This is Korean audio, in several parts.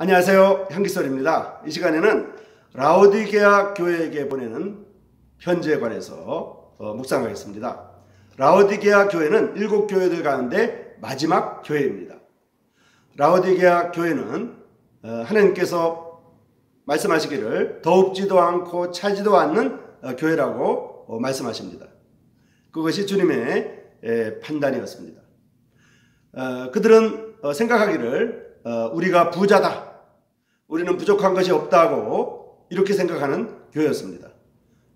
안녕하세요. 향기설입니다. 이 시간에는 라오디게아 교회에게 보내는 편지에 관해서 묵상하겠습니다. 라오디게아 교회는 7교회들 가운데 마지막 교회입니다. 라오디게아 교회는 하나님께서 말씀하시기를 더웁지도 않고 차지도 않는 교회라고 말씀하십니다. 그것이 주님의 판단이었습니다. 그들은 생각하기를 우리가 부자다, 우리는 부족한 것이 없다고 이렇게 생각하는 교회였습니다.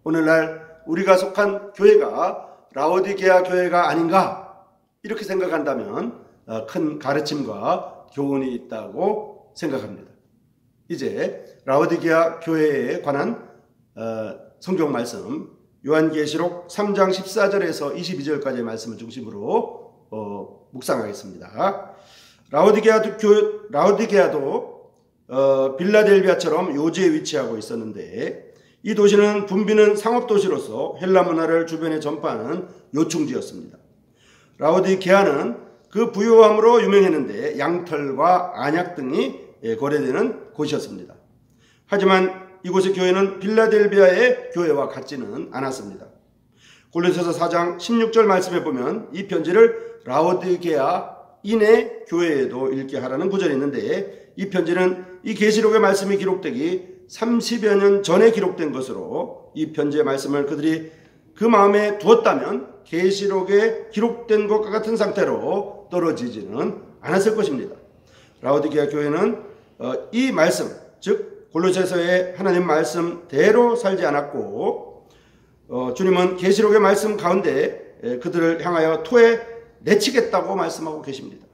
오늘날 우리가 속한 교회가 라오디게아 교회가 아닌가 이렇게 생각한다면 큰 가르침과 교훈이 있다고 생각합니다. 이제 라오디게아 교회에 관한 성경 말씀 요한계시록 3장 14절에서 22절까지의 말씀을 중심으로 묵상하겠습니다. 라오디게아도 빌라델비아처럼 요지에 위치하고 있었는데 이 도시는 붐비는 상업도시로서 헬라 문화를 주변에 전파하는 요충지였습니다. 라오디게아는 그 부유함으로 유명했는데 양털과 안약 등이 거래되는 곳이었습니다. 하지만 이곳의 교회는 빌라델비아의 교회와 같지는 않았습니다. 골로새서 4장 16절 말씀에 보면 이 편지를 라오디게아 인의 교회에도 읽게 하라는 구절이 있는데 이 편지는 이 계시록의 말씀이 기록되기 30여 년 전에 기록된 것으로 이 편지의 말씀을 그들이 그 마음에 두었다면 계시록에 기록된 것과 같은 상태로 떨어지지는 않았을 것입니다. 라오디게아 교회는 이 말씀, 즉 골로새서의 하나님 말씀대로 살지 않았고 주님은 계시록의 말씀 가운데 그들을 향하여 토에 내치겠다고 말씀하고 계십니다.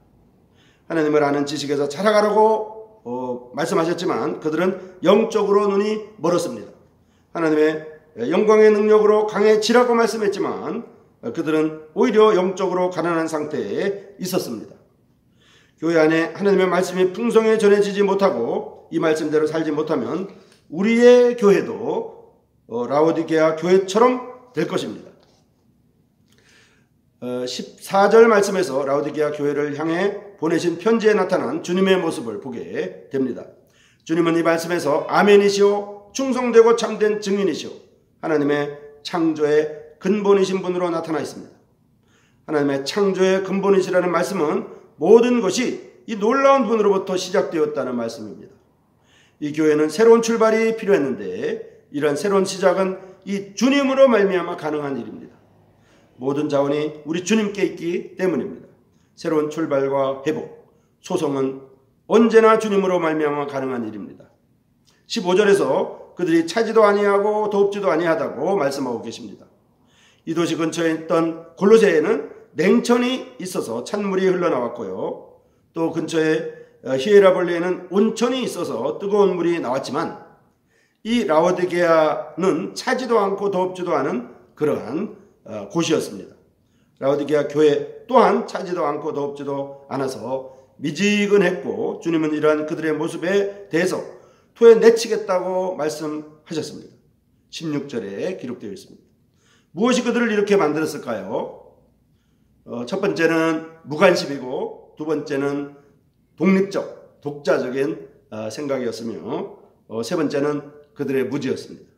하나님을 아는 지식에서 자라가라고 말씀하셨지만 그들은 영적으로 눈이 멀었습니다. 하나님의 영광의 능력으로 강해지라고 말씀했지만 그들은 오히려 영적으로 가난한 상태에 있었습니다. 교회 안에 하나님의 말씀이 풍성히 전해지지 못하고 이 말씀대로 살지 못하면 우리의 교회도 라오디게아 교회처럼 될 것입니다. 14절 말씀에서 라오디게아 교회를 향해 보내신 편지에 나타난 주님의 모습을 보게 됩니다. 주님은 이 말씀에서 아멘이시오, 충성되고 참된 증인이시오, 하나님의 창조의 근본이신 분으로 나타나 있습니다. 하나님의 창조의 근본이시라는 말씀은 모든 것이 이 놀라운 분으로부터 시작되었다는 말씀입니다. 이 교회는 새로운 출발이 필요했는데 이러한 새로운 시작은 이 주님으로 말미암아 가능한 일입니다. 모든 자원이 우리 주님께 있기 때문입니다. 새로운 출발과 회복, 소송은 언제나 주님으로 말미암아 가능한 일입니다. 15절에서 그들이 차지도 아니하고 덥지도 아니하다고 말씀하고 계십니다. 이 도시 근처에 있던 골로새에는 냉천이 있어서 찬물이 흘러나왔고요. 또 근처에 히에라볼리에는 온천이 있어서 뜨거운 물이 나왔지만 이 라오디게아는 차지도 않고 덥지도 않은 그러한 곳이었습니다. 라오디게아 교회 또한 차지도 않고 덥지도 않아서 미지근했고 주님은 이러한 그들의 모습에 대해서 토에 내치겠다고 말씀하셨습니다. 16절에 기록되어 있습니다. 무엇이 그들을 이렇게 만들었을까요? 첫 번째는 무관심이고 두 번째는 독립적, 독자적인 생각이었으며 세 번째는 그들의 무지였습니다.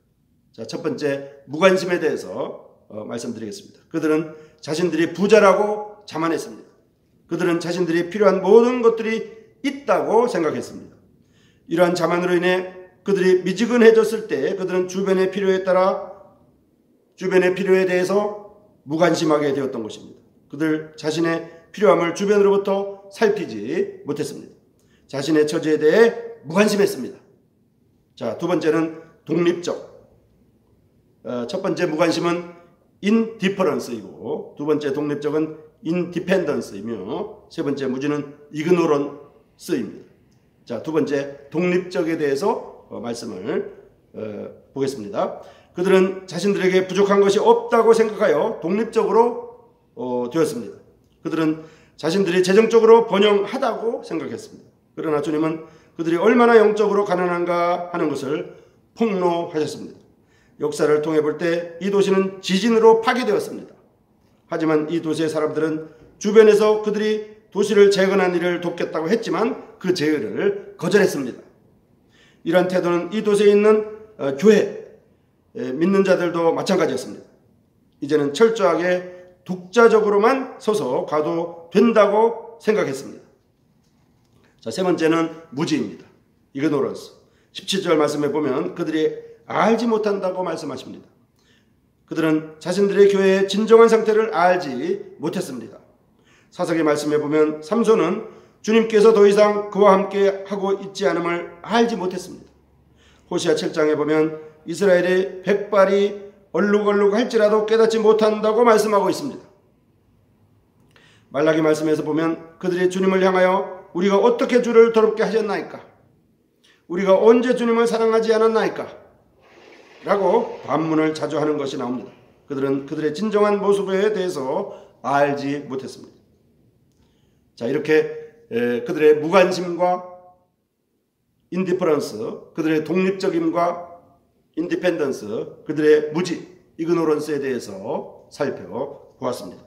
자, 첫 번째 무관심에 대해서 말씀드리겠습니다. 그들은 자신들이 부자라고 자만했습니다. 그들은 자신들이 필요한 모든 것들이 있다고 생각했습니다. 이러한 자만으로 인해 그들이 미지근해졌을 때 그들은 주변의 필요에 대해서 무관심하게 되었던 것입니다. 그들 자신의 필요함을 주변으로부터 살피지 못했습니다. 자신의 처지에 대해 무관심했습니다. 자, 두 번째는 독립적. 첫 번째 무관심은 indifference이고 두 번째 독립적은 independence이며 세 번째 무지는 ignorance입니다. 자, 두 번째 독립적에 대해서 말씀을 보겠습니다. 그들은 자신들에게 부족한 것이 없다고 생각하여 독립적으로 되었습니다. 그들은 자신들이 재정적으로 번영하다고 생각했습니다. 그러나 주님은 그들이 얼마나 영적으로 가난한가 하는 것을 폭로하셨습니다. 역사를 통해 볼 때 이 도시는 지진으로 파괴되었습니다. 하지만 이 도시의 사람들은 주변에서 그들이 도시를 재건한 일을 돕겠다고 했지만 그 제의를 거절했습니다. 이러한 태도는 이 도시에 있는 교회 믿는 자들도 마찬가지였습니다. 이제는 철저하게 독자적으로만 서서 가도 된다고 생각했습니다. 자, 세 번째는 무지입니다. 이그노런스. 17절 말씀에 보면 그들이 알지 못한다고 말씀하십니다. 그들은 자신들의 교회의 진정한 상태를 알지 못했습니다. 사사기 말씀에 보면 삼손은 주님께서 더 이상 그와 함께 하고 있지 않음을 알지 못했습니다. 호시아 7장에 보면 이스라엘의 백발이 얼룩얼룩 할지라도 깨닫지 못한다고 말씀하고 있습니다. 말라기 말씀에서 보면 그들이 주님을 향하여 우리가 어떻게 주를 더럽게 하셨나이까? 우리가 언제 주님을 사랑하지 않았나이까? 라고 반문을 자주 하는 것이 나옵니다. 그들은 그들의 진정한 모습에 대해서 알지 못했습니다. 자, 이렇게 그들의 무관심과 인디퍼런스, 그들의 독립적임과 인디펜던스, 그들의 무지, 이그노런스에 대해서 살펴보았습니다.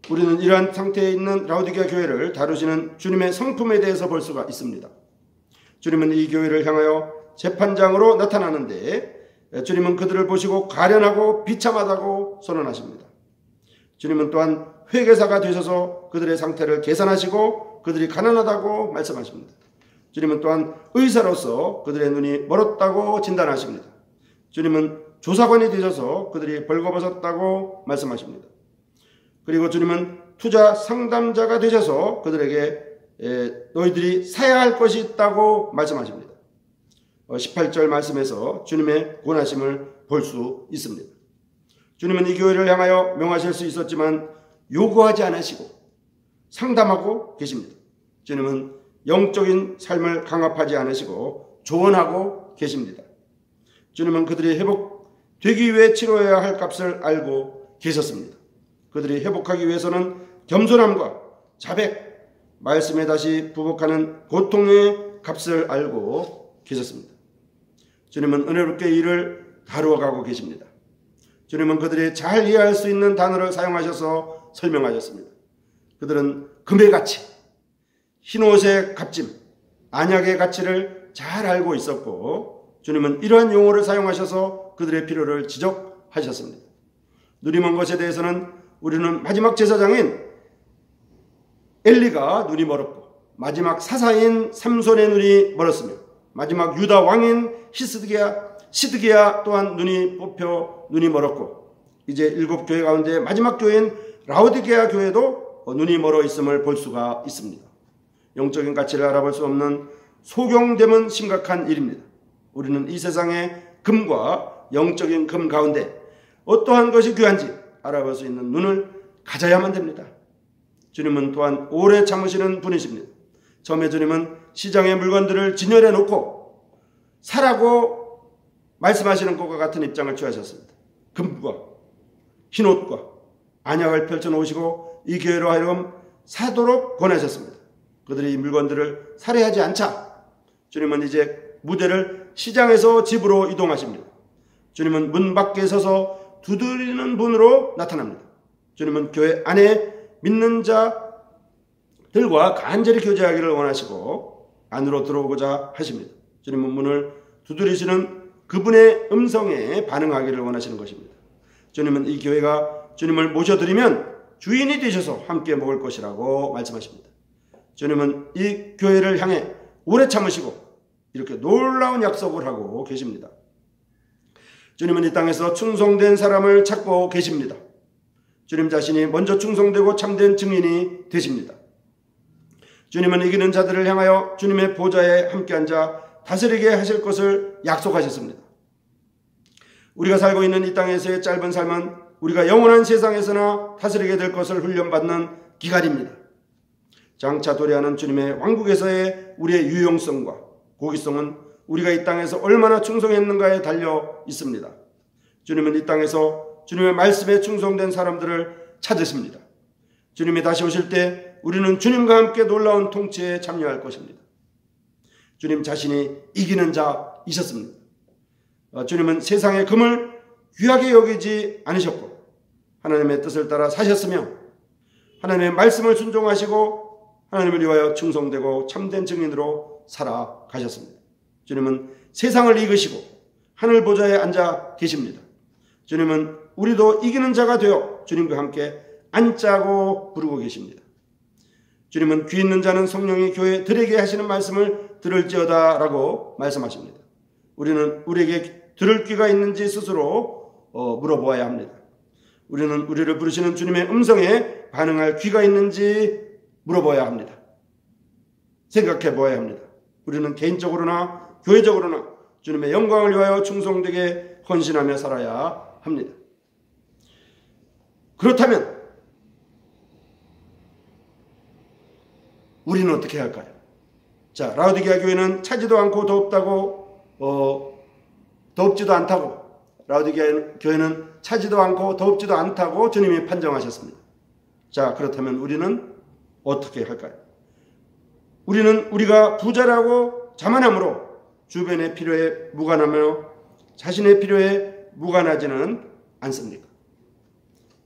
우리는 이러한 상태에 있는 라오디게아 교회를 다루시는 주님의 성품에 대해서 볼 수가 있습니다. 주님은 이 교회를 향하여 재판장으로 나타나는데 주님은 그들을 보시고 가련하고 비참하다고 선언하십니다. 주님은 또한 회개사가 되셔서 그들의 상태를 개선하시고 그들이 가난하다고 말씀하십니다. 주님은 또한 의사로서 그들의 눈이 멀었다고 진단하십니다. 주님은 조사관이 되셔서 그들이 벌거벗었다고 말씀하십니다. 그리고 주님은 투자 상담자가 되셔서 그들에게 너희들이 사야 할 것이 있다고 말씀하십니다. 18절 말씀에서 주님의 권하심을 볼 수 있습니다. 주님은 이 교회를 향하여 명하실 수 있었지만 요구하지 않으시고 상담하고 계십니다. 주님은 영적인 삶을 강압하지 않으시고 조언하고 계십니다. 주님은 그들이 회복되기 위해 치러야 할 값을 알고 계셨습니다. 그들이 회복하기 위해서는 겸손함과 자백, 말씀에 다시 부복하는 고통의 값을 알고 계셨습니다. 주님은 은혜롭게 이를 다루어가고 계십니다. 주님은 그들이 잘 이해할 수 있는 단어를 사용하셔서 설명하셨습니다. 그들은 금의 가치, 흰옷의 값짐, 안약의 가치를 잘 알고 있었고 주님은 이러한 용어를 사용하셔서 그들의 필요를 지적하셨습니다. 눈이 먼 것에 대해서는 우리는 마지막 제사장인 엘리가 눈이 멀었고 마지막 사사인 삼손의 눈이 멀었으며 마지막 유다 왕인 시드기야 또한 눈이 뽑혀 눈이 멀었고 이제 7교회 가운데 마지막 교회인 라오디게아 교회도 눈이 멀어 있음을 볼 수가 있습니다. 영적인 가치를 알아볼 수 없는 소경됨은 심각한 일입니다. 우리는 이 세상의 금과 영적인 금 가운데 어떠한 것이 귀한지 알아볼 수 있는 눈을 가져야만 됩니다. 주님은 또한 오래 참으시는 분이십니다. 처음에 주님은 시장의 물건들을 진열해 놓고 사라고 말씀하시는 것과 같은 입장을 취하셨습니다. 금과 흰옷과 안약을 펼쳐놓으시고 이 교회로 하여금 사도록 권하셨습니다. 그들이 이 물건들을 살해하지 않자 주님은 이제 무대를 시장에서 집으로 이동하십니다. 주님은 문 밖에 서서 두드리는 분으로 나타납니다. 주님은 교회 안에 믿는 자들과 간절히 교제하기를 원하시고 안으로 들어오고자 하십니다. 주님은 문을 두드리시는 그분의 음성에 반응하기를 원하시는 것입니다. 주님은 이 교회가 주님을 모셔드리면 주인이 되셔서 함께 먹을 것이라고 말씀하십니다. 주님은 이 교회를 향해 오래 참으시고 이렇게 놀라운 약속을 하고 계십니다. 주님은 이 땅에서 충성된 사람을 찾고 계십니다. 주님 자신이 먼저 충성되고 참된 증인이 되십니다. 주님은 이기는 자들을 향하여 주님의 보좌에 함께 앉아 다스리게 하실 것을 약속하셨습니다. 우리가 살고 있는 이 땅에서의 짧은 삶은 우리가 영원한 세상에서나 다스리게 될 것을 훈련받는 기간입니다. 장차 도래하는 주님의 왕국에서의 우리의 유용성과 고기성은 우리가 이 땅에서 얼마나 충성했는가에 달려 있습니다. 주님은 이 땅에서 주님의 말씀에 충성된 사람들을 찾으십니다. 주님이 다시 오실 때 우리는 주님과 함께 놀라운 통치에 참여할 것입니다. 주님 자신이 이기는 자이셨습니다. 주님은 세상의 금을 귀하게 여기지 않으셨고 하나님의 뜻을 따라 사셨으며 하나님의 말씀을 순종하시고 하나님을 위하여 충성되고 참된 증인으로 살아가셨습니다. 주님은 세상을 이기시고 하늘 보좌에 앉아 계십니다. 주님은 우리도 이기는 자가 되어 주님과 함께 앉자고 부르고 계십니다. 주님은 귀 있는 자는 성령이 교회 들에게 하시는 말씀을 들을지어다 라고 말씀하십니다. 우리는 우리에게 들을 귀가 있는지 스스로 물어보아야 합니다. 우리는 우리를 부르시는 주님의 음성에 반응할 귀가 있는지 물어봐야 합니다. 생각해 보아야 합니다. 우리는 개인적으로나 교회적으로나 주님의 영광을 위하여 충성되게 헌신하며 살아야 합니다. 그렇다면 우리는 어떻게 할까요? 자, 라오디게아 교회는 차지도 않고 덥지도 않다고, 라오디게아 교회는 차지도 않고 덥지도 않다고 주님이 판정하셨습니다. 자, 그렇다면 우리는 어떻게 할까요? 우리는 우리가 부자라고 자만함으로 주변의 필요에 무관하며 자신의 필요에 무관하지는 않습니까?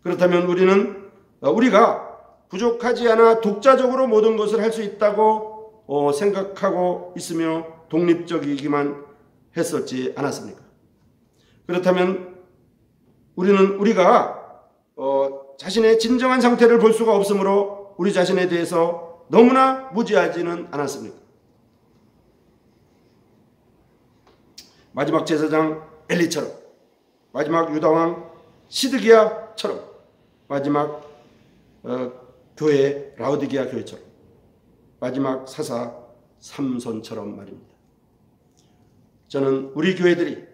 그렇다면 우리는 우리가 부족하지 않아 독자적으로 모든 것을 할 수 있다고 생각하고 있으며 독립적이기만 했었지 않았습니까? 그렇다면 우리는 우리가 자신의 진정한 상태를 볼 수가 없으므로 우리 자신에 대해서 너무나 무지하지는 않았습니까? 마지막 제사장 엘리처럼, 마지막 유다왕 시드기야처럼, 마지막 교회 라오디게아 교회처럼, 마지막 사사 삼손처럼 말입니다. 저는 우리 교회들이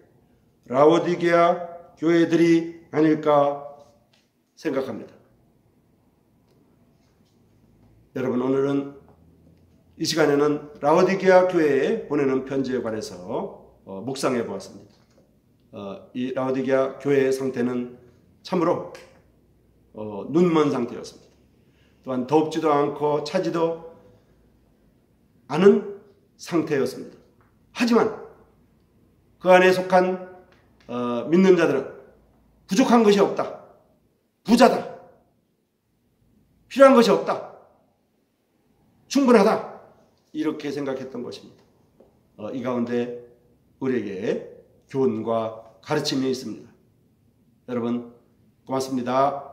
라오디게아 교회들이 아닐까 생각합니다. 여러분, 오늘은 이 시간에는 라오디게아 교회에 보내는 편지에 관해서 묵상해 보았습니다. 이 라오디게아 교회의 상태는 참으로 눈먼 상태였습니다. 또한 덥지도 않고 차지도 않은 상태였습니다. 하지만 그 안에 속한 믿는 자들은 부족한 것이 없다, 부자다, 필요한 것이 없다, 충분하다, 이렇게 생각했던 것입니다. 이 가운데 우리에게 교훈과 가르침이 있습니다. 여러분, 고맙습니다.